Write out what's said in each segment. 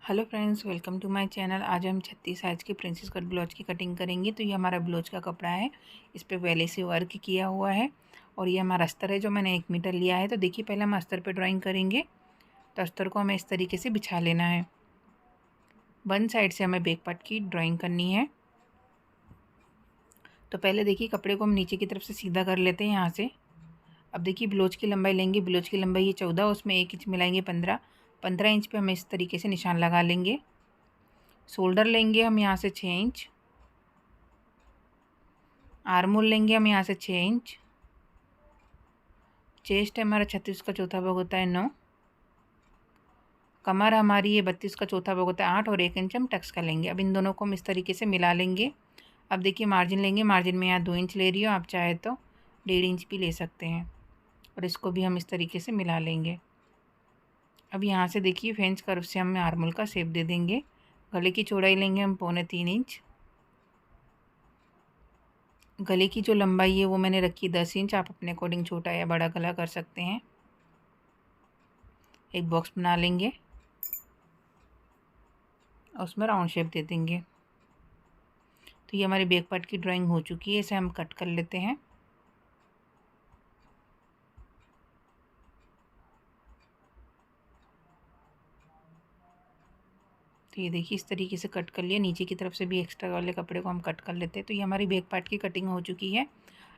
Hello friends, welcome to my channel. आज हम 36 size की प्रिंसेस कट ब्लाउज की कटिंग करेंगे। तो ये हमारा ब्लाउज का कपड़ा है, इस पे पहले से वर्क किया हुआ है और ये हमारा अस्तर है जो मैंने 1 मीटर लिया है। तो देखिए, पहले हम अस्तर पे ड्राइंग करेंगे। तो अस्तर को हमें इस तरीके से बिछा लेना है। वन साइड से हमें बैक पार्ट की ड्राइंग करनी है। तो पहले देखिए, कपड़े को हम नीचे की तरफ से सीधा कर लेते हैं यहाँ से। अब देखिए, ब्लाउज की लंबाई लेंगे। ब्लाउज की लंबाई है 14, उसमें 1 इंच मिलाएंगे 15 इंच पे हमें इस तरीके से निशान लगा लेंगे। शोल्डर लेंगे हम यहाँ से 6 इंच। आर्म होल लेंगे हम यहाँ से 6 इंच। चेस्ट हमारा 36 का चौथा भाग होता है 9। कमर हमारी ये 32 का चौथा भाग होता है 8 और 1 इंच हम टक्स का लेंगे। अब इन दोनों को हम इस तरीके से मिला लेंगे। अब देखिए, मार्जिन लेंगे। मार्जिन में यहाँ 2 इंच ले रही हूँ, आप चाहे तो 1.5 इंच भी ले सकते हैं। और इसको भी हम इस तरीके से मिला लेंगे। अब यहाँ से देखिए, फ्रेंच कर्व से हम आर्मोल का शेप दे देंगे। गले की चौड़ाई लेंगे हम 3.25 इंच। गले की जो लंबाई है वो मैंने रखी 10 इंच। आप अपने अकॉर्डिंग छोटा या बड़ा गला कर सकते हैं। एक बॉक्स बना लेंगे और उसमें राउंड शेप दे देंगे। तो ये हमारी बैक पार्ट की ड्राइंग हो चुकी है। इसे हम कट कर लेते हैं। तो ये देखिए, इस तरीके से कट कर लिया। नीचे की तरफ से भी एक्स्ट्रा वाले कपड़े को हम कट कर लेते हैं। तो ये हमारी बैक पार्ट की कटिंग हो चुकी है।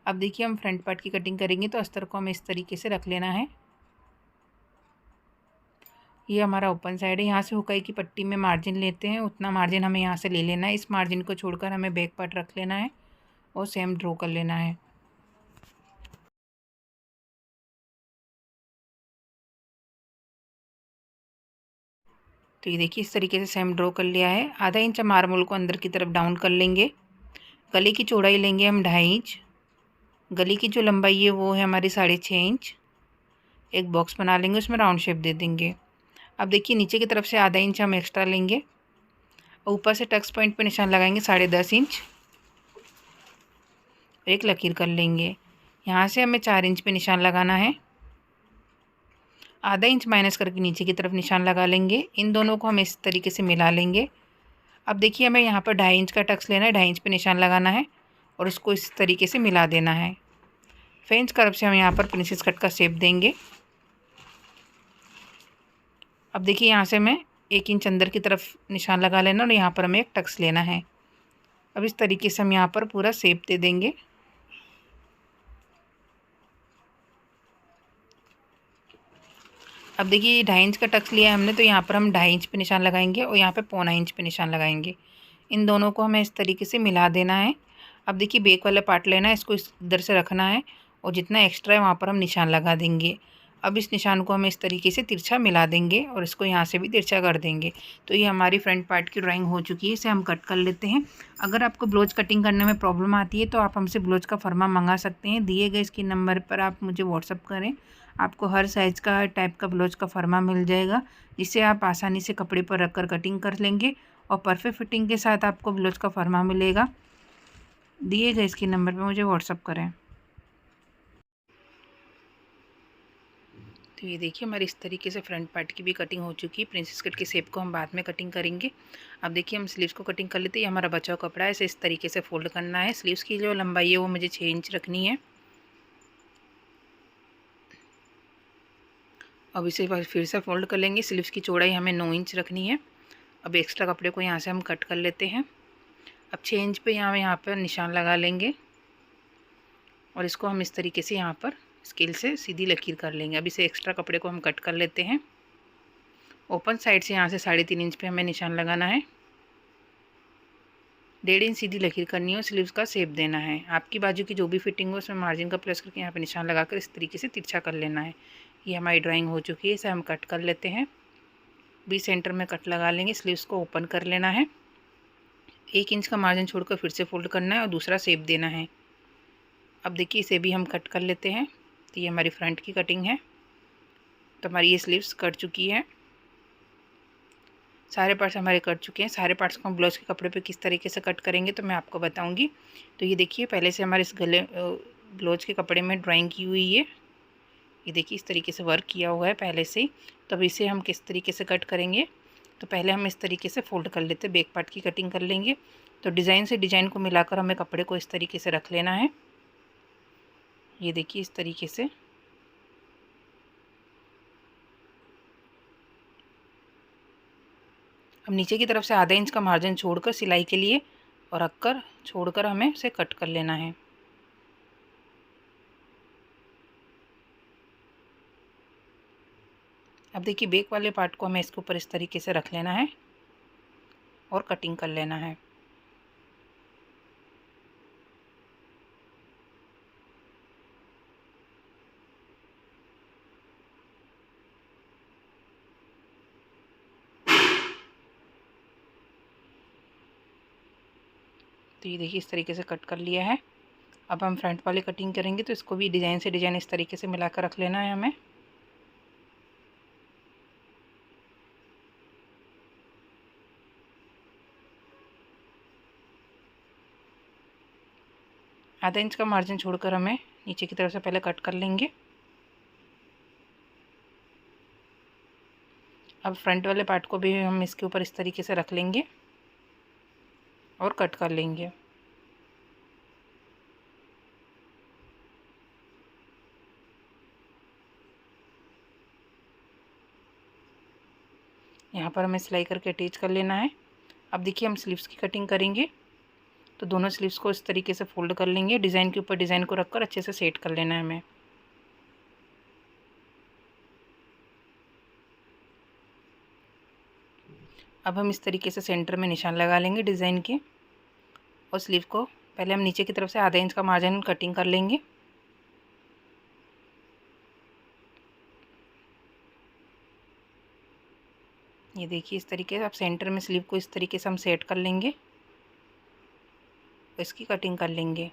अब देखिए, हम फ्रंट पार्ट की कटिंग करेंगे। तो अस्तर को हमें इस तरीके से रख लेना है। ये हमारा ओपन साइड है। यहाँ से हुकाई की पट्टी में मार्जिन लेते हैं, उतना मार्जिन हमें यहाँ से ले लेना है। इस मार्जिन को छोड़कर हमें बैक पार्ट रख लेना है और सेम ड्रॉ कर लेना है। तो ये देखिए, इस तरीके से सेम ड्रॉ कर लिया है। आधा इंच हम आर्म होल को अंदर की तरफ डाउन कर लेंगे। गले की चौड़ाई लेंगे हम 2.5 इंच। गले की जो लंबाई है वो है हमारी 6.5 इंच। एक बॉक्स बना लेंगे, उसमें राउंड शेप दे देंगे। अब देखिए, नीचे की तरफ से आधा इंच हम एक्स्ट्रा लेंगे और ऊपर से टक्स पॉइंट पे निशान लगाएंगे 10.5 इंच। एक लकीर कर लेंगे। यहाँ से हमें 4 इंच पे निशान लगाना है। आधा इंच माइनस करके नीचे की तरफ निशान लगा लेंगे। इन दोनों को हम इस तरीके से मिला लेंगे। अब देखिए, हमें यहाँ पर 2.5 इंच का टक्स लेना है। 2.5 इंच पे निशान लगाना है और उसको इस तरीके से मिला देना है। फ्रेंच कर्व से हम यहाँ पर प्रिंसेस कट का शेप देंगे। अब देखिए, यहाँ से हमें 1 इंच अंदर की तरफ निशान लगा लेना और यहाँ पर हमें एक टक्स लेना है। अब इस तरीके से हम यहाँ पर पूरा शेप दे देंगे। अब देखिए, ये 2.5 इंच का टक्स लिया है हमने, तो यहाँ पर हम 2.5 इंच पे निशान लगाएंगे और यहाँ पे 0.25 इंच पे निशान लगाएंगे। इन दोनों को हमें इस तरीके से मिला देना है। अब देखिए, बैक वाला पार्ट लेना है, इसको इधर से रखना है और जितना एक्स्ट्रा है वहाँ पर हम निशान लगा देंगे। अब इस निशान को हम इस तरीके से तिरछा मिला देंगे और इसको यहाँ से भी तिरछा कर देंगे। तो ये हमारी फ्रंट पार्ट की ड्राइंग हो चुकी है। इसे हम कट कर लेते हैं। अगर आपको ब्लाउज कटिंग करने में प्रॉब्लम आती है तो आप हमसे ब्लाउज का फरमा मंगा सकते हैं। दिए गए इसके नंबर पर आप मुझे व्हाट्सअप करें। आपको हर साइज़ का, हर टाइप का ब्लाउज का फरमा मिल जाएगा, जिससे आप आसानी से कपड़े पर रखकर कटिंग कर लेंगे और परफेक्ट फिटिंग के साथ आपको ब्लाउज का फरमा मिलेगा। दिए गए इसके नंबर पर मुझे व्हाट्सअप करें। तो ये देखिए, हमारी इस तरीके से फ्रंट पार्ट की भी कटिंग हो चुकी है। प्रिंसेस कट के शेप को हम बाद में कटिंग करेंगे। अब देखिए, हम स्लीव्स को कटिंग कर लेते हैं। हमारा बचा हुआ कपड़ा है, इसे इस तरीके से फोल्ड करना है। स्लीव्स की जो लंबाई है वो मुझे 6 इंच रखनी है। अब इसे फिर से फोल्ड कर लेंगे। स्लीव्स की चौड़ाई हमें 9 इंच रखनी है। अब एक्स्ट्रा कपड़े को यहाँ से हम कट कर लेते हैं। अब 6 इंच पे यहाँ पर निशान लगा लेंगे और इसको हम इस तरीके से यहाँ पर स्केल से सीधी लकीर कर लेंगे। अब इसे एक्स्ट्रा कपड़े को हम कट कर लेते हैं। ओपन साइड से यहाँ से 3.5 इंच पे हमें निशान लगाना है। 1.5 इंच सीधी लकीर करनी है। स्लीव्स का शेप देना है। आपकी बाजू की जो भी फिटिंग हो उसमें मार्जिन का प्रेस करके यहाँ पे निशान लगाकर इस तरीके से तिरछा कर लेना है। ये हमारी ड्राइंग हो चुकी है। इसे हम कट कर लेते हैं। बीच सेंटर में कट लगा लेंगे। स्लीव्स को ओपन कर लेना है। 1 इंच का मार्जिन छोड़कर फिर से फोल्ड करना है और दूसरा शेप देना है। अब देखिए, इसे भी हम कट कर लेते हैं। तो ये हमारी फ्रंट की कटिंग है। तो हमारी ये स्लीव्स कट चुकी है। सारे पार्ट्स हमारे कट चुके हैं। सारे पार्ट्स को हम ब्लाउज के कपड़े पे किस तरीके से कट करेंगे तो मैं आपको बताऊंगी। तो ये देखिए, पहले से हमारे इस गले ब्लाउज के कपड़े में ड्राइंग की हुई है। ये देखिए, इस तरीके से वर्क किया हुआ है पहले से ही। तो अब इसे हम किस तरीके से कट करेंगे तो पहले हम इस तरीके से फ़ोल्ड कर लेते हैं, बैक पार्ट की कटिंग कर लेंगे। तो डिज़ाइन से डिज़ाइन को मिलाकर हमें कपड़े को इस तरीके से रख लेना है। ये देखिए इस तरीके से। अब नीचे की तरफ से आधा इंच का मार्जिन छोड़कर सिलाई के लिए और रखकर छोड़कर हमें उसे कट कर लेना है। अब देखिए बैक वाले पार्ट को हमें इसके ऊपर इस तरीके से रख लेना है और कटिंग कर लेना है। तो ये देखिए इस तरीके से कट कर लिया है। अब हम फ्रंट वाली कटिंग करेंगे, तो इसको भी डिज़ाइन से डिज़ाइन इस तरीके से मिलाकर रख लेना है हमें। आधा इंच का मार्जिन छोड़कर हमें नीचे की तरफ से पहले कट कर लेंगे। अब फ्रंट वाले पार्ट को भी हम इसके ऊपर इस तरीके से रख लेंगे और कट कर लेंगे। यहाँ पर हमें सिलाई करके अटैच कर लेना है। अब देखिए हम स्लीव्स की कटिंग करेंगे, तो दोनों स्लीव्स को इस तरीके से फोल्ड कर लेंगे। डिज़ाइन के ऊपर डिज़ाइन को रखकर अच्छे से सेट कर लेना है हमें। अब हम इस तरीके से सेंटर में निशान लगा लेंगे डिज़ाइन के, और स्लीव को पहले हम नीचे की तरफ से आधा इंच का मार्जिन कटिंग कर लेंगे। ये देखिए इस तरीके से अब सेंटर में स्लीव को इस तरीके से हम सेट कर लेंगे, इसकी कटिंग कर लेंगे।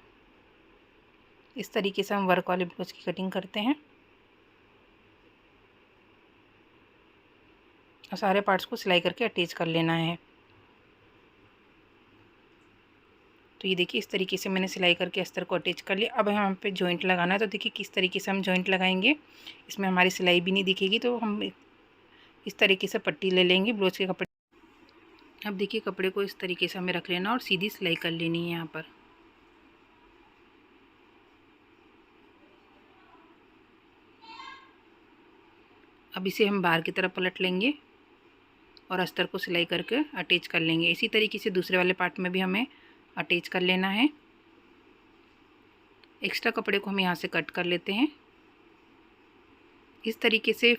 इस तरीके से हम वर्क वाले ब्लाउज की कटिंग करते हैं और सारे पार्ट्स को सिलाई करके अटैच कर लेना है। तो ये देखिए इस तरीके से मैंने सिलाई करके अस्तर को अटैच कर लिया। अब यहाँ पे जॉइंट लगाना है, तो देखिए किस तरीके से हम जॉइंट लगाएंगे। इसमें हमारी सिलाई भी नहीं दिखेगी, तो हम इस तरीके से पट्टी ले लेंगे ब्लाउज के कपड़े। अब देखिए कपड़े को इस तरीके से हमें रख लेना और सीधी सिलाई कर लेनी है यहाँ पर। अब इसे हम बाहर की तरफ पलट लेंगे और अस्तर को सिलाई करके अटैच कर लेंगे। इसी तरीके से दूसरे वाले पार्ट में भी हमें अटैच कर लेना है। एक्स्ट्रा कपड़े को हम यहाँ से कट कर लेते हैं। इस तरीके से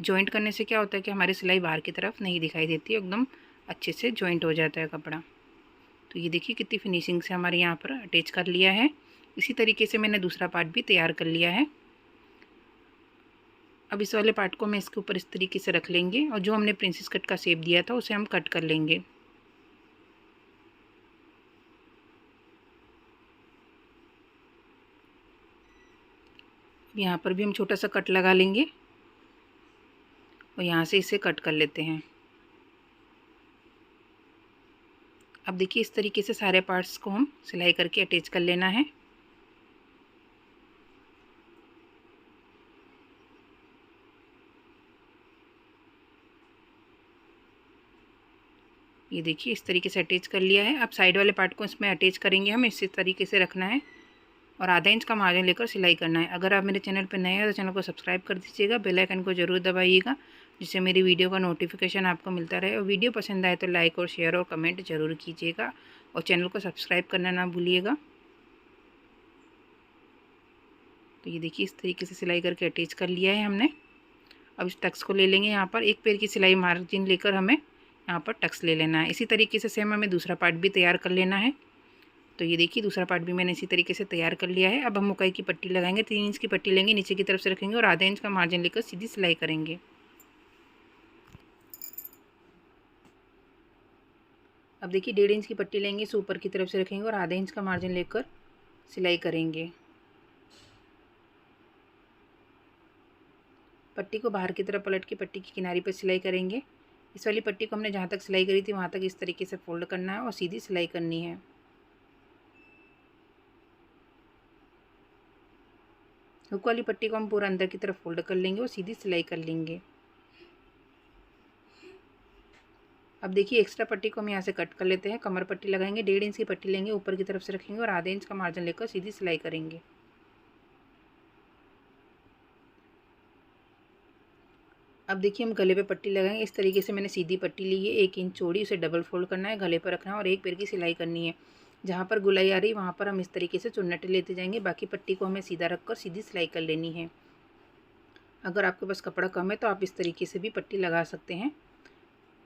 जॉइंट करने से क्या होता है कि हमारी सिलाई बाहर की तरफ नहीं दिखाई देती, एकदम अच्छे से जॉइंट हो जाता है कपड़ा। तो ये देखिए कितनी फिनिशिंग से हमारे यहाँ पर अटैच कर लिया है। इसी तरीके से मैंने दूसरा पार्ट भी तैयार कर लिया है। अब इस वाले पार्ट को मैं इसके ऊपर इस तरीके से रख लेंगे और जो हमने प्रिंसेस कट का शेप दिया था उसे हम कट कर लेंगे। यहाँ पर भी हम छोटा सा कट लगा लेंगे और यहाँ से इसे कट कर लेते हैं। अब देखिए इस तरीके से सारे पार्ट्स को हम सिलाई करके अटैच कर लेना है। ये देखिए इस तरीके से अटैच कर लिया है। अब साइड वाले पार्ट को इसमें अटैच करेंगे, हम इसी तरीके से रखना है और आधा इंच का मार्जिन लेकर सिलाई करना है। अगर आप मेरे चैनल पर नए हैं तो चैनल को सब्सक्राइब कर दीजिएगा, बेल आइकन को ज़रूर दबाइएगा, जिससे मेरी वीडियो का नोटिफिकेशन आपको मिलता रहे। और वीडियो पसंद आए तो लाइक और शेयर और कमेंट ज़रूर कीजिएगा और चैनल को सब्सक्राइब करना ना भूलिएगा। तो ये देखिए इस तरीके से सिलाई करके अटैच कर लिया है हमने। अब इस टक्स को ले लेंगे, यहाँ पर एक पैर की सिलाई मार्जिन लेकर हमें यहाँ पर टक्स ले लेना है। इसी तरीके से सेम हमें दूसरा पार्ट भी तैयार कर लेना है। तो ये देखिए दूसरा पार्ट भी मैंने इसी तरीके से तैयार कर लिया है। अब हम मुकाई की पट्टी लगाएंगे, 3 इंच की पट्टी लेंगे, नीचे की तरफ से रखेंगे और आधा इंच का मार्जिन लेकर सीधी सिलाई करेंगे। अब देखिए 1.5 इंच की पट्टी लेंगे, इसे ऊपर की तरफ से रखेंगे और आधा इंच का मार्जिन लेकर सिलाई करेंगे। पट्टी को बाहर की तरफ पलट के पट्टी की किनारी पर सिलाई करेंगे। इस वाली पट्टी को हमने जहाँ तक सिलाई करी थी वहाँ तक इस तरीके से फोल्ड करना है और सीधी सिलाई करनी है। हुक वाली पट्टी को हम पूरा अंदर की तरफ फोल्ड कर लेंगे और सीधी सिलाई कर लेंगे। अब देखिए एक्स्ट्रा पट्टी को हम यहाँ से कट कर लेते हैं। कमर पट्टी लगाएंगे, 1.5 इंच की पट्टी लेंगे, ऊपर की तरफ से रखेंगे और आधे इंच का मार्जिन लेकर सीधी सिलाई करेंगे। अब देखिए हम गले पे पट्टी लगाएंगे। इस तरीके से मैंने सीधी पट्टी ली है, 1 इंच चौड़ी, उसे डबल फोल्ड करना है, गले पर रखना है और एक पैर की सिलाई करनी है। जहाँ पर गुलाई आ रही है वहाँ पर हम इस तरीके से चुन्नटे लेते जाएंगे। बाकी पट्टी को हमें सीधा रखकर सीधी सिलाई कर लेनी है। अगर आपके पास कपड़ा कम है तो आप इस तरीके से भी पट्टी लगा सकते हैं।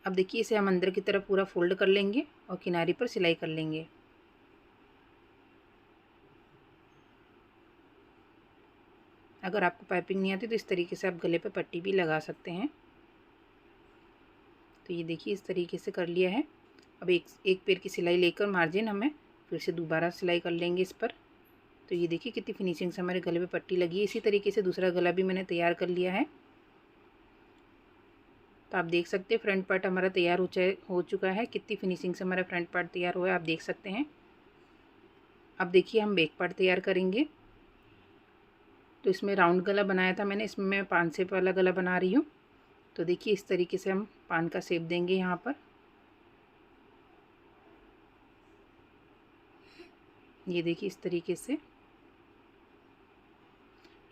अब देखिए इसे हम अंदर की तरफ पूरा फोल्ड कर लेंगे और किनारे पर सिलाई कर लेंगे। अगर आपको पाइपिंग नहीं आती तो इस तरीके से आप गले पे पट्टी भी लगा सकते हैं। तो ये देखिए इस तरीके से कर लिया है। अब एक पैर की सिलाई लेकर मार्जिन हमें फिर से दोबारा सिलाई कर लेंगे इस पर। तो ये देखिए कितनी फिनिशिंग से हमारे गले पे पट्टी लगी है। इसी तरीके से दूसरा गला भी मैंने तैयार कर लिया है। तो आप देख सकते हैं फ्रंट पार्ट हमारा तैयार हो चुका है। कितनी फिनिशिंग से हमारा फ्रंट पार्ट तैयार हुआ है आप देख सकते हैं। अब देखिए हम बैक पार्ट तैयार करेंगे। तो इसमें राउंड गला बनाया था मैंने, इसमें मैं पान शेप वाला गला बना रही हूँ। तो देखिए इस तरीके से हम पान का शेप देंगे यहाँ पर। ये देखिए इस तरीके से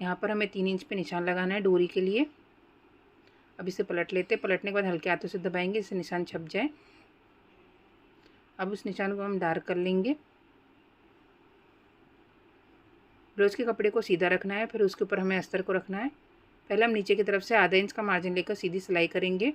यहाँ पर हमें 3 इंच पे निशान लगाना है डोरी के लिए। अब इसे पलट लेते हैं। पलटने के बाद हल्के हाथों से दबाएंगे जिससे निशान छप जाए। अब उस निशान को हम डार्क कर लेंगे। ब्लाउज के कपड़े को सीधा रखना है, फिर उसके ऊपर हमें अस्तर को रखना है। पहले हम नीचे की तरफ से आधा इंच का मार्जिन लेकर सीधी सिलाई करेंगे।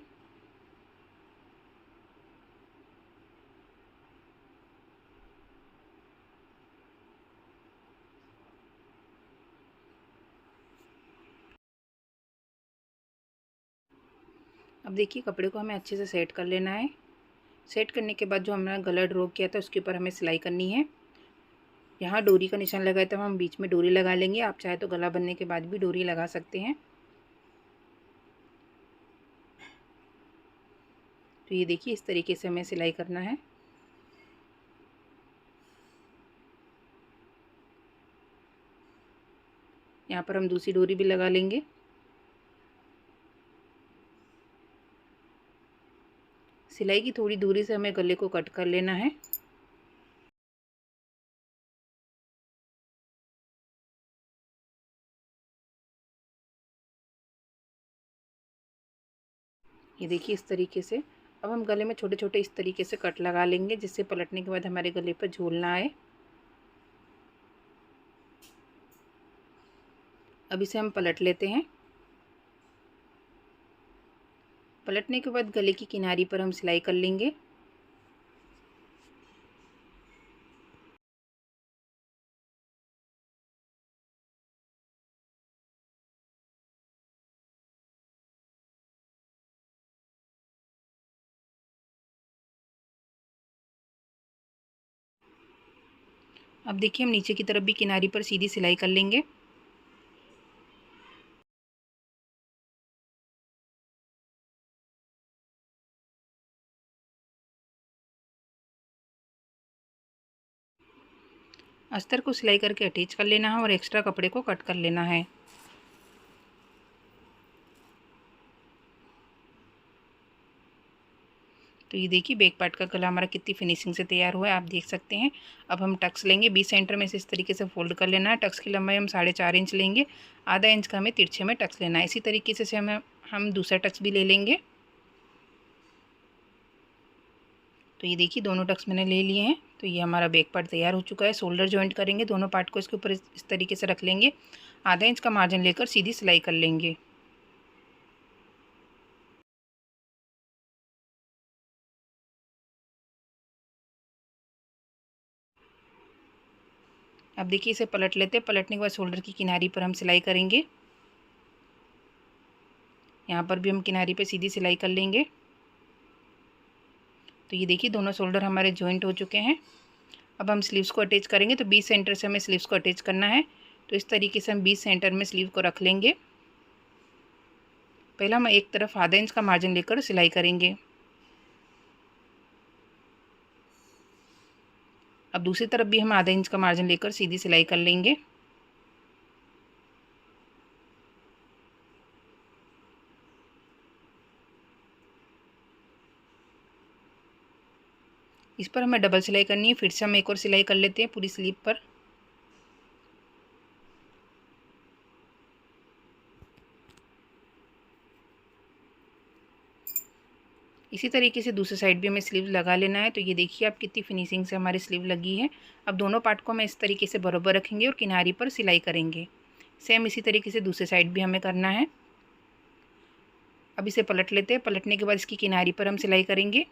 अब देखिए कपड़े को हमें अच्छे से सेट कर लेना है। सेट करने के बाद जो हमने गला ड्रॉ किया था उसके ऊपर हमें सिलाई करनी है। यहाँ डोरी का निशान लगाया था, हम बीच में डोरी लगा लेंगे। आप चाहे तो गला बनने के बाद भी डोरी लगा सकते हैं। तो ये देखिए इस तरीके से हमें सिलाई करना है। यहाँ पर हम दूसरी डोरी भी लगा लेंगे। सिलाई की थोड़ी दूरी से हमें गले को कट कर लेना है। ये देखिए इस तरीके से। अब हम गले में छोटे छोटे इस तरीके से कट लगा लेंगे जिससे पलटने के बाद हमारे गले पर झोल ना आए। अब इसे हम पलट लेते हैं। पलटने के बाद गले की किनारी पर हम सिलाई कर लेंगे। अब देखिए हम नीचे की तरफ भी किनारी पर सीधी सिलाई कर लेंगे। अस्तर को सिलाई करके अटैच कर लेना है और एक्स्ट्रा कपड़े को कट कर लेना है। तो ये देखिए बैक पार्ट का गला हमारा कितनी फिनिशिंग से तैयार हुआ है आप देख सकते हैं। अब हम टक्स लेंगे, 20 सेंटर में से इस तरीके से फोल्ड कर लेना है। टक्स की लंबाई हम 4.5 इंच लेंगे। आधा इंच का हमें तिरछे में टक्स लेना है। इसी तरीके से हम दूसरा टक्स भी ले लेंगे। तो ये देखिए दोनों टक्स मैंने ले लिए हैं। तो ये हमारा बैक पार्ट तैयार हो चुका है। शोल्डर जॉइंट करेंगे, दोनों पार्ट को इसके ऊपर इस तरीके से रख लेंगे। आधा इंच का मार्जिन लेकर सीधी सिलाई कर लेंगे। अब देखिए इसे पलट लेते हैं। पलटने के बाद शोल्डर की किनारी पर हम सिलाई करेंगे। यहाँ पर भी हम किनारी पे सीधी सिलाई कर लेंगे। तो ये देखिए दोनों शोल्डर हमारे जॉइंट हो चुके हैं। अब हम स्लीव्स को अटैच करेंगे। तो 20 सेंटर से हमें स्लीव्स को अटैच करना है। तो इस तरीके से हम 20 सेंटर में स्लीव को रख लेंगे। पहले हम एक तरफ आधा इंच का मार्जिन लेकर सिलाई करेंगे। अब दूसरी तरफ भी हम आधा इंच का मार्जिन लेकर सीधी सिलाई कर लेंगे। इस पर हमें डबल सिलाई करनी है। फिर से हम एक और सिलाई कर लेते हैं पूरी स्लीव पर। इसी तरीके से दूसरी साइड भी हमें स्लीव लगा लेना है। तो ये देखिए आप कितनी फिनिशिंग से हमारी स्लीव लगी है। अब दोनों पार्ट को हमें इस तरीके से बराबर रखेंगे और किनारी पर सिलाई करेंगे। सेम इसी तरीके से दूसरी साइड भी हमें करना है। अब इसे पलट लेते हैं। पलटने के बाद इसकी किनारी पर हम सिलाई करेंगे।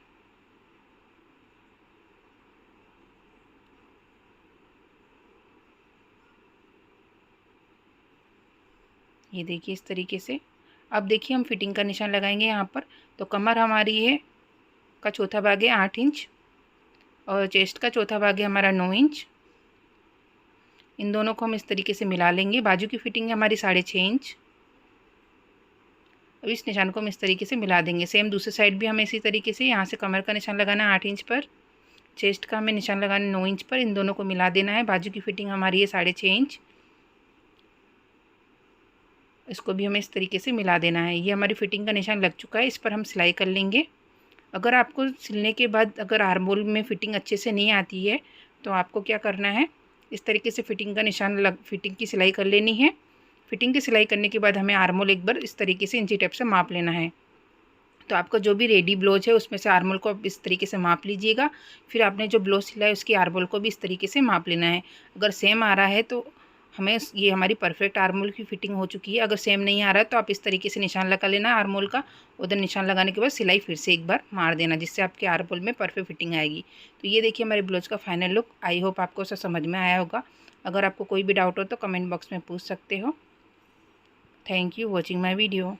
ये देखिए इस तरीके से। अब देखिए हम फिटिंग का निशान लगाएंगे यहाँ पर। तो कमर हमारी है का चौथा भाग है 8 इंच और चेस्ट का चौथा भाग है हमारा 9 इंच। इन दोनों को हम इस तरीके से मिला लेंगे। बाजू की फिटिंग है हमारी 6.5 इंच। अब इस निशान को हम इस तरीके से मिला देंगे। सेम दूसरी साइड भी हमें इसी तरीके से यहाँ से कमर का निशान लगाना है 8 इंच पर, चेस्ट का हमें निशान लगाना है 9 इंच पर। इन दोनों को मिला देना है। बाजू की फिटिंग हमारी है 6.5 इंच। इसको भी हमें इस तरीके से मिला देना है। ये हमारी फिटिंग का निशान लग चुका है। इस पर हम सिलाई कर लेंगे। अगर आपको सिलने के बाद अगर आर्म होल में फिटिंग अच्छे से नहीं आती है तो आपको क्या करना है, इस तरीके से फिटिंग का निशान फिटिंग की सिलाई कर लेनी है। फिटिंग की सिलाई करने के बाद हमें आर्म होल एक बार इस तरीके से इंची टेप से माप लेना है। तो आपका जो भी रेडी ब्लाउज है उसमें से आर्म होल को आप इस तरीके से माप लीजिएगा। फिर आपने जो ब्लाउज सिला है उसकी आर्म होल को भी इस तरीके से माप लेना है। अगर सेम आ रहा है तो हमें ये हमारी परफेक्ट आर्म होल की फिटिंग हो चुकी है। अगर सेम नहीं आ रहा है तो आप इस तरीके से निशान लगा लेना आर्म होल का। उधर निशान लगाने के बाद सिलाई फिर से एक बार मार देना, जिससे आपके आर्म होल में परफेक्ट फिटिंग आएगी। तो ये देखिए हमारे ब्लाउज का फाइनल लुक। आई होप आपको सब समझ में आया होगा। अगर आपको कोई भी डाउट हो तो कमेंट बॉक्स में पूछ सकते हो। Thank you watching my video.